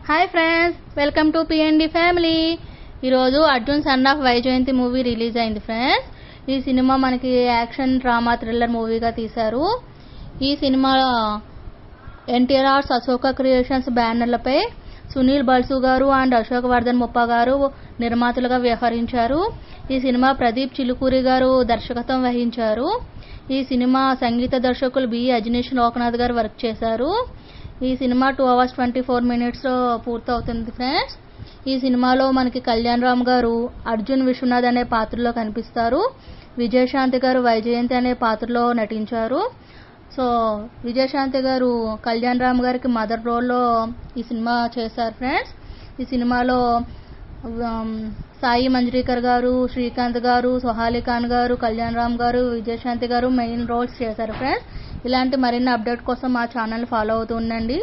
Hi friends, welcome to PND family. ఈరోజు Arjun son of Vyjayanthi movie release అయింది friends. ఈ సినిమా మనకి యాక్షన్ డ్రామా థ్రిల్లర్ మూవీగా తీశారు. ఈ సినిమా ఎన్టీఆర్ ఆర్ట్స్, అశోక క్రియేషన్స్ బ్యానర్లపై సునీల్ బల్సు గారు అండ్ అశోక్ వర్ధన్ ముప్ప గారు నిర్మాతలుగా వ్యవహరించారు. ఈ సినిమా ప్రదీప్ చిలుకూరి గారు దర్శకత్వం వహించారు. ఈ సినిమా సంగీత దర్శకులు బి అజనీష్ లోకనాథ్ గారు వర్క్ చేశారు. ఈ సినిమా 2 hours 24 minutes పూర్తవుతుంది ఫ్రెండ్స్. ఈ సినిమాలో మనకి కళ్యాణ్ రామ్ గారు అర్జున్ విశ్వనాథ్ అనే పాత్రలో కనిపిస్తారు. విజయశాంతి గారు వైజయంతి అనే పాత్రలో నటించారు. సో విజయశాంతి గారు కళ్యాణ్ రామ్ గారికి మదర్ రోల్లో ఈ సినిమా చేశారు ఫ్రెండ్స్. ఈ సినిమాలో సాయి మంజ్రీకర్ గారు, శ్రీకాంత్ గారు, సోహాలి ఖాన్ గారు, కళ్యాణ్ రామ్ గారు, విజయశాంతి గారు మెయిన్ రోల్స్ చేశారు ఫ్రెండ్స్. ఇలాంటి మరిన్ని అప్డేట్ కోసం మా ఛానల్ ఫాలో అవుతూ ఉండండి.